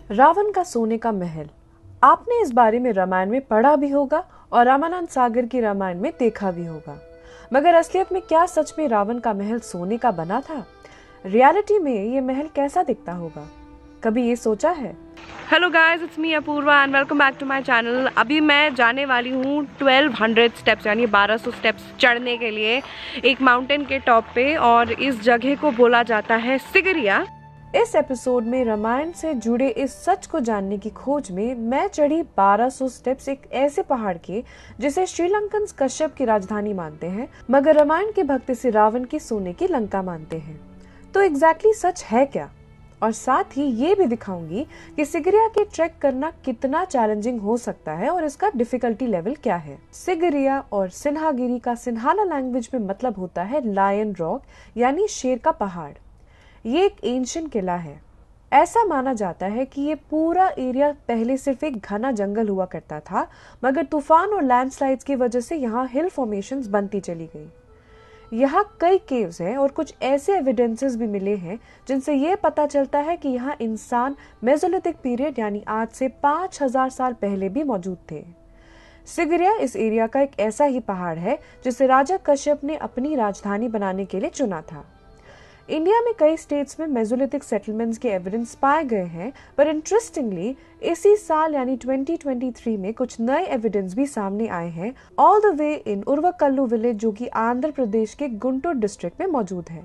रावण का सोने का महल। आपने इस बारे में रामायण में पढ़ा भी होगा और रामानंद सागर की रामायण में देखा भी होगा, मगर असलियत में क्या सच में रावण का महल सोने का बना था? रियलिटी में ये महल कैसा दिखता होगा, कभी ये सोचा है? Hello guys, it's me Apoorva and welcome back to my channel. अभी मैं जाने वाली हूँ 1200 स्टेप्स यानी 1200 स्टेप्स चढ़ने के लिए एक माउंटेन के टॉप पे, और इस जगह को बोला जाता है सिगरिया। इस एपिसोड में रामायण से जुड़े इस सच को जानने की खोज में मैं चढ़ी 1200 स्टेप्स एक ऐसे पहाड़ के जिसे श्रीलंकन कश्यप की राजधानी मानते हैं, मगर रामायण के भक्त इसे रावण की सोने की लंका मानते हैं। तो एग्जैक्टली सच है क्या? और साथ ही ये भी दिखाऊंगी कि सिगरिया के ट्रैक करना कितना चैलेंजिंग हो सकता है और इसका डिफिकल्टी लेवल क्या है। सिगरिया और सिन्हागिरी का सिन्हाला लैंग्वेज में मतलब होता है लायन रॉक यानी शेर का पहाड़। ये एक एंशिएंट किला है। ऐसा माना जाता है कि ये पूरा एरिया पहले सिर्फ एक घना जंगल हुआ करता था, मगर तूफान और लैंडस्लाइड्स की वजह से यहाँ हिल फॉर्मेशंस बनती चली गई। यहाँ कई केव्स हैं और कुछ ऐसे एविडेंसेस भी मिले हैं जिनसे ये पता चलता है कि यहाँ इंसान मेसोलिथिक पीरियड यानी आज से 5000 साल पहले भी मौजूद थे। सिगरिया इस एरिया का एक ऐसा ही पहाड़ है जिसे राजा कश्यप ने अपनी राजधानी बनाने के लिए चुना था। इंडिया में कई स्टेट्स में मेसोलिथिक सेटलमेंट्स के एविडेंस पाए गए हैं, पर इंटरेस्टिंगली इसी साल यानी 2023 में कुछ नए एविडेंस भी सामने आए हैं, all the way in Urvakallu village, जो कि आंध्र प्रदेश के गुंटूर डिस्ट्रिक्ट में मौजूद है।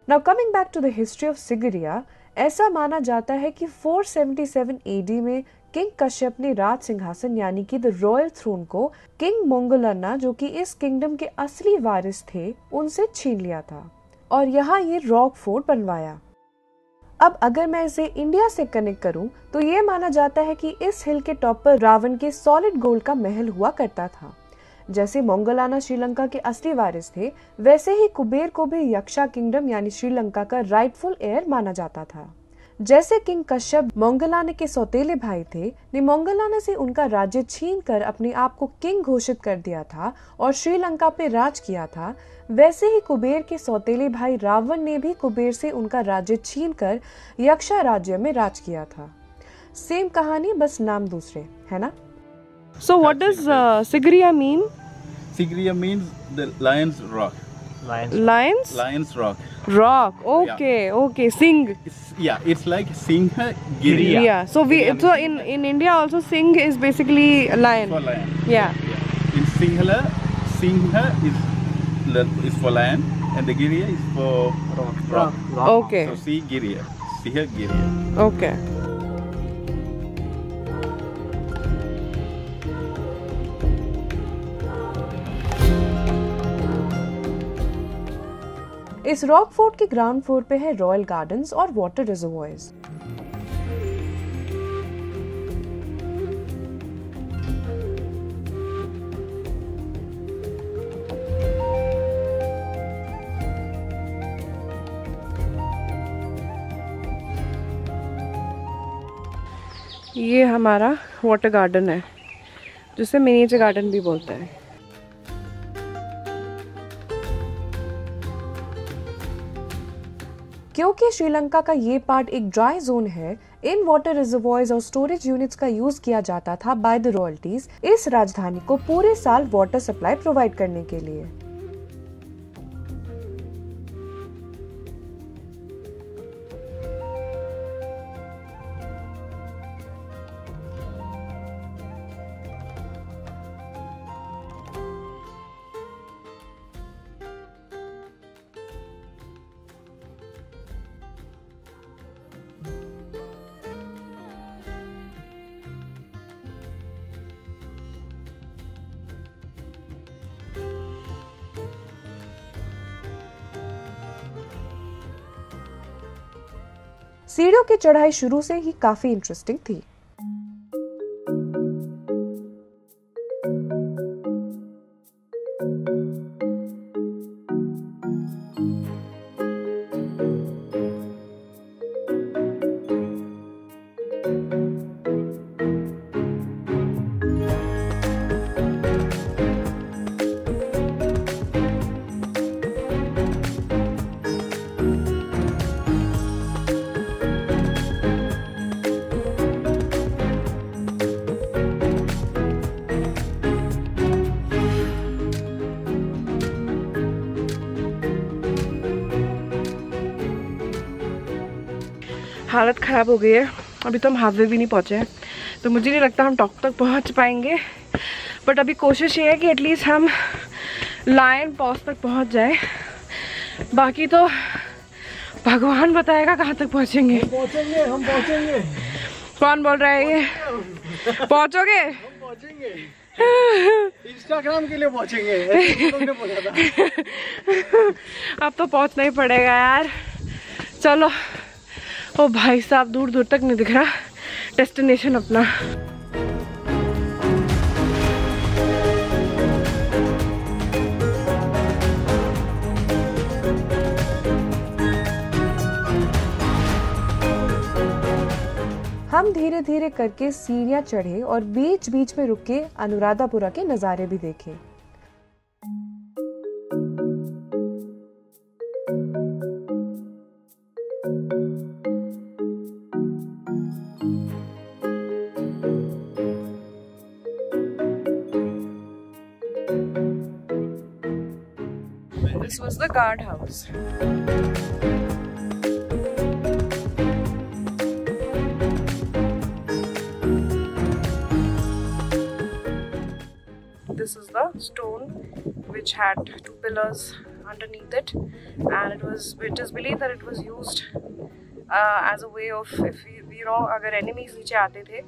Now coming back to the history of Sigiriya, ऐसा माना जाता है कि 477 AD में किंग कश्यप ने राज सिंहासन यानी कि द रॉयल थ्रोन को किंग मोंगलन्ना, जो कि इस किंगडम के असली वारिस थे, उनसे छीन लिया था और यहाँ ये रॉक फोर्ट बनवाया। अब अगर मैं इसे इंडिया से कनेक्ट करूं तो ये माना जाता है कि इस हिल के टॉप पर रावण के सॉलिड गोल्ड का महल हुआ करता था। जैसे मोंगलाना श्रीलंका के असली वारिस थे, वैसे ही कुबेर को भी यक्षा किंगडम यानी श्रीलंका का राइटफुल हेयर माना जाता था। जैसे किंग कश्यप मोंगलाना के सौतेले भाई थे, ने मोंगलाना से उनका राज्य छीन कर अपने आप को किंग घोषित कर दिया था और श्रीलंका पे राज किया था, वैसे ही कुबेर के सौतेले भाई रावण ने भी कुबेर से उनका राज्य छीन कर यक्षा राज्य में राज किया था। सेम कहानी, बस नाम दूसरे, है ना? So what does Sigiriya mean? Sigiriya means the lion's rock. Lions? Lion's rock. Rock. Okay, yeah. Okay. Singh. It's like Singha Giriya. Yeah. So in India also Singh is basically a lion. For lion. Yeah. In Sinhala, Singha is for lion, and the Giriya is for rock. Okay. So Sigiriya, Siha Giriya. Okay. इस rock fort के ground floor पे है royal gardens और water reservoirs. ये हमारा water garden है, जिसे miniature garden भी बोलते हैं। क्योंकि श्रीलंका का ये पार्ट एक ड्राई जोन है, इन वाटर रिजर्वॉयर्स और स्टोरेज यूनिट्स का यूज किया जाता था बाय द रॉयल्टीज इस राजधानी को पूरे साल वाटर सप्लाई प्रोवाइड करने के लिए। सीढ़ियों की चढ़ाई शुरू से ही काफी इंटरेस्टिंग थी। हालत ख़राब हो गई है। अभी तो हम हाफवे भी नहीं पहुँचे हैं, तो मुझे नहीं लगता हम टॉप तक पहुँच पाएंगे। बट अभी कोशिश ये है कि एटलीस्ट हम लायन पॉज तक पहुँच जाए। बाकी तो भगवान बताएगा कहाँ तक पहुँचेंगे। हम पहुँचेंगे। कौन बोल रहा है ये? पहुँचोगे? हम पहुँचेंगे। इंस्टाग्राम के लिए पहुँचेंगे। अब तो पहुँचना ही पड़ेगा यार। चलो। ओ भाई साहब, दूर दूर तक नहीं दिख रहा डेस्टिनेशन अपना। हम धीरे धीरे करके सीढ़ियां चढ़े और बीच बीच में रुक के अनुराधापुरा के नज़ारे भी देखे। This was the guard house. This is the stone which had two pillars underneath it, and it is believed that it was used as a way of, if you know, अगर enemies नीचे आते थे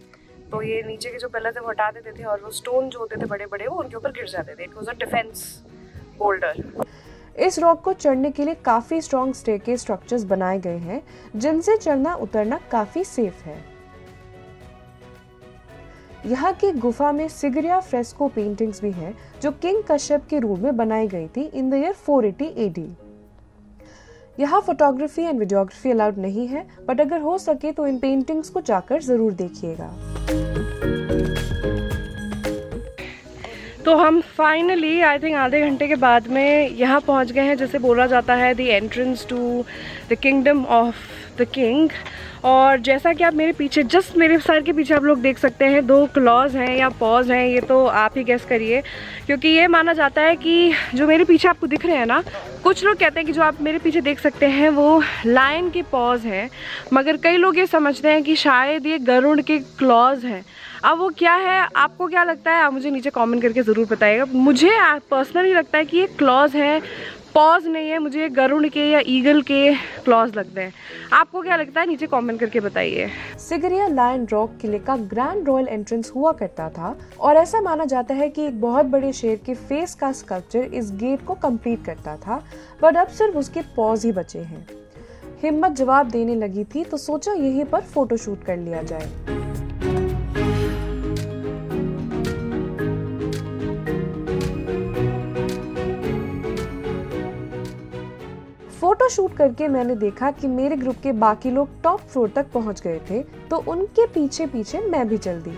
तो ये नीचे के जो pillar थे वो हटा देते थे और वो स्टोन जो होते थे बड़े बड़े वो उनके ऊपर गिर जाते थे। It was a defence boulder. इस रॉक को चढ़ने के लिए काफी स्ट्रॉन्ग स्टेयरकेस स्ट्रक्चर्स बनाए गए हैं जिनसे चढ़ना उतरना काफी सेफ है। यहाँ की गुफा में सिगरिया फ्रेस्को पेंटिंग्स भी हैं जो किंग कश्यप के रूल में बनाई गई थी इन द ईयर 480 AD। यहाँ फोटोग्राफी एंड वीडियोग्राफी अलाउड नहीं है, बट अगर हो सके तो इन पेंटिंग्स को जाकर जरूर देखिएगा। तो हम फाइनली आई थिंक आधे घंटे के बाद में यहाँ पहुँच गए हैं, जैसे बोला जाता है the entrance to the kingdom of the king. और जैसा कि आप मेरे पीछे, जस्ट मेरे सर के पीछे आप लोग देख सकते हैं, 2 क्लॉज हैं या पॉज हैं, ये तो आप ही गेस करिए। क्योंकि ये माना जाता है कि जो मेरे पीछे आपको दिख रहे हैं ना, कुछ लोग कहते हैं कि जो आप मेरे पीछे देख सकते हैं वो लायन के पॉज हैं, मगर कई लोग ये समझते हैं कि शायद ये गरुड़ के क्लॉज हैं। अब वो क्या है, आपको क्या लगता है, आप मुझे नीचे कमेंट करके ज़रूर बताइएगा। मुझे पर्सनली लगता है कि ये क्लॉज हैं, पॉज नहीं है। मुझे गरुड़ के या ईगल के क्लॉज लगते हैं। आपको क्या लगता है, नीचे कमेंट करके बताइए। सिगरिया लायन रॉक किले का ग्रैंड रॉयल एंट्रेंस हुआ करता था और ऐसा माना जाता है कि एक बहुत बड़े शेर के फेस का स्कल्पचर इस गेट को कंप्लीट करता था, बट अब सिर्फ उसके पॉज ही बचे हैं। हिम्मत जवाब देने लगी थी तो सोचा यहीं पर फोटोशूट कर लिया जाए। फोटो शूट करके मैंने देखा कि मेरे ग्रुप के बाकी लोग टॉप फ्लोर तक पहुंच गए थे, तो उनके पीछे पीछे मैं भी चल दी।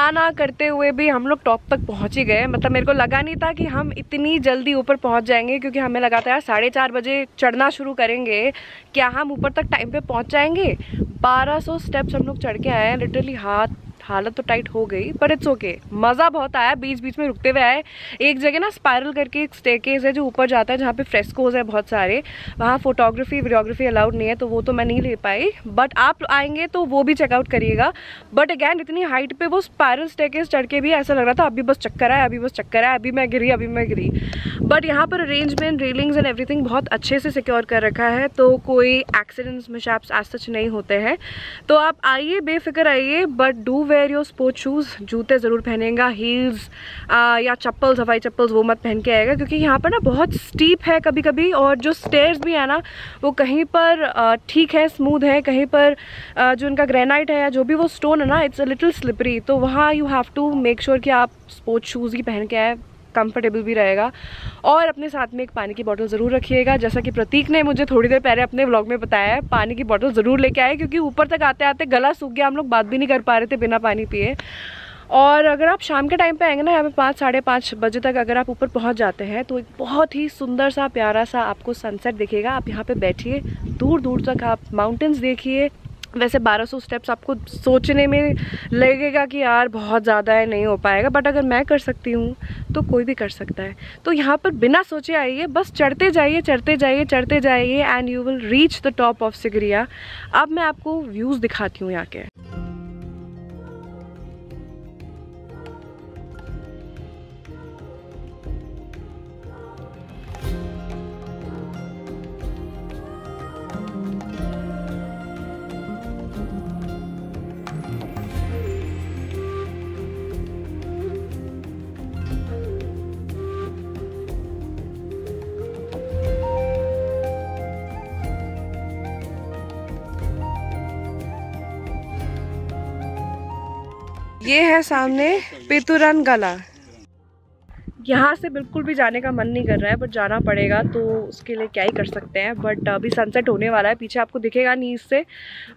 ना करते हुए भी हम लोग टॉप तक पहुंच ही गए। मतलब मेरे को लगा नहीं था कि हम इतनी जल्दी ऊपर पहुंच जाएंगे, क्योंकि हमें लगा था यार 4:30 बजे चढ़ना शुरू करेंगे, क्या हम ऊपर तक टाइम पे पहुंच जाएंगे। 1200 स्टेप्स हम लोग चढ़ के आए हैं। लिटरली हालत तो टाइट हो गई, पर इट्स ओके। मज़ा बहुत आया, बीच बीच में रुकते हुए आए। एक जगह ना स्पायरल करके एक स्टेयरकेस है जो ऊपर जाता है, जहाँ पे फ्रेस्कोज है बहुत सारे। वहाँ फोटोग्राफी वीडियोग्राफी अलाउड नहीं है, तो वो तो मैं नहीं ले पाई, बट आप आएंगे तो वो भी चेकआउट करिएगा। बट अगैन इतनी हाइट पे वो स्पायरल स्टेयरकेस चढ़ के भी ऐसा लग रहा था अभी बस चक्कर आया, अभी बस चक्कर आया, अभी मैं गिरी। बट यहाँ पर अरेंजमेंट, रेलिंग्स एंड एवरीथिंग बहुत अच्छे से सिक्योर कर रखा है, तो कोई एक्सीडेंट्स मिसहैप्स एज सच नहीं होते हैं। तो आप आइए, बेफिक्र आइए, but do wear your sports shoes, जूते ज़रूर पहनेगा, हील्स या चप्पल्स, हवाई चप्पल्स वो मत पहन के आएगा, क्योंकि यहाँ पर ना बहुत स्टीप है कभी कभी, और जो स्टेयर्स भी है ना वो कहीं पर ठीक है, स्मूथ है, कहीं पर जो उनका ग्रेनाइट है या जो भी वो स्टोन है ना, इट्स अ लिटिल स्लिपरी। तो वहाँ you have to make sure कि आप स्पोर्ट्स शूज़ ही पहन के आए, कंफर्टेबल भी रहेगा। और अपने साथ में एक पानी की बोतल ज़रूर रखिएगा, जैसा कि प्रतीक ने मुझे थोड़ी देर पहले अपने व्लॉग में बताया है, पानी की बोतल ज़रूर लेके आए, क्योंकि ऊपर तक आते आते गला सूख गया, हम लोग बात भी नहीं कर पा रहे थे बिना पानी पिए। और अगर आप शाम के टाइम पे आएंगे ना, यहाँ पे 5 साढ़े 5 बजे तक अगर आप ऊपर पहुँच जाते हैं तो एक बहुत ही सुंदर सा प्यारा सा आपको सनसेट दिखेगा। आप यहाँ पे बैठिए, दूर दूर तक आप माउंटेन्स देखिए। वैसे 1200 स्टेप्स आपको सोचने में लगेगा कि यार बहुत ज़्यादा है, नहीं हो पाएगा, बट अगर मैं कर सकती हूँ तो कोई भी कर सकता है। तो यहाँ पर बिना सोचे आइए, बस चढ़ते जाइए चढ़ते जाइए चढ़ते जाइए and you will reach the top of Sigiriya. अब मैं आपको व्यूज़ दिखाती हूँ यहाँ के। ये है सामने पितुरनगला। यहाँ से बिल्कुल भी जाने का मन नहीं कर रहा है, बट जाना पड़ेगा, तो उसके लिए क्या ही कर सकते हैं। बट अभी सनसेट होने वाला है, पीछे आपको दिखेगा नीच से,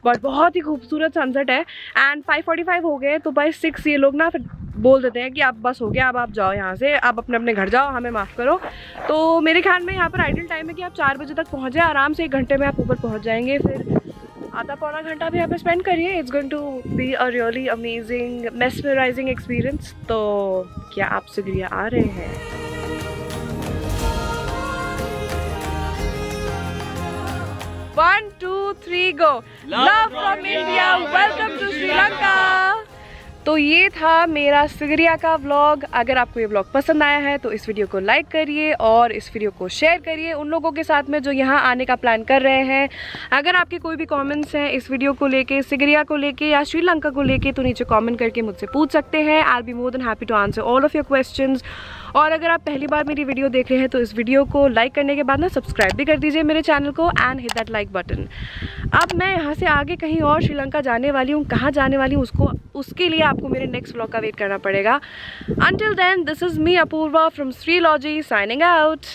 बट बहुत ही खूबसूरत सनसेट है। एंड 5:45 हो गए, तो बाय 6 ये लोग ना फिर बोल देते हैं कि आप बस हो गया, अब आप जाओ यहाँ से, आप अपने अपने घर जाओ, हमें माफ़ करो। तो मेरे ख्याल में यहाँ पर आइडल टाइम है कि आप 4 बजे तक पहुँच जाए, आराम से 1 घंटे में आप ऊपर पहुँच जाएंगे। फिर आधा पौना घंटा भी यहाँ पे स्पेंड करिए, it's going to be a really amazing mesmerising experience. तो क्या आप सिगरिया आ रहे हैं? One, 2, 3 go! Love from India, welcome to Sri Lanka. तो ये था मेरा सिगरिया का व्लॉग। अगर आपको ये व्लॉग पसंद आया है तो इस वीडियो को लाइक करिए और इस वीडियो को शेयर करिए उन लोगों के साथ में जो यहाँ आने का प्लान कर रहे हैं। अगर आपके कोई भी कमेंट्स हैं इस वीडियो को लेके, सिगरिया को लेके या श्रीलंका को लेके, तो नीचे कमेंट करके मुझसे पूछ सकते हैं। I will be more than happy to answer all of your questions. और अगर आप पहली बार मेरी वीडियो देख रहे हैं तो इस वीडियो को लाइक करने के बाद ना सब्सक्राइब भी कर दीजिए मेरे चैनल को and hit that like button. अब मैं यहाँ से आगे कहीं और श्रीलंका जाने वाली हूँ, कहाँ जाने वाली हूँ उसके लिए आपको मेरे नेक्स्ट व्लॉग का वेट करना पड़ेगा। Until then, this is me Apurva from Srilogy signing out.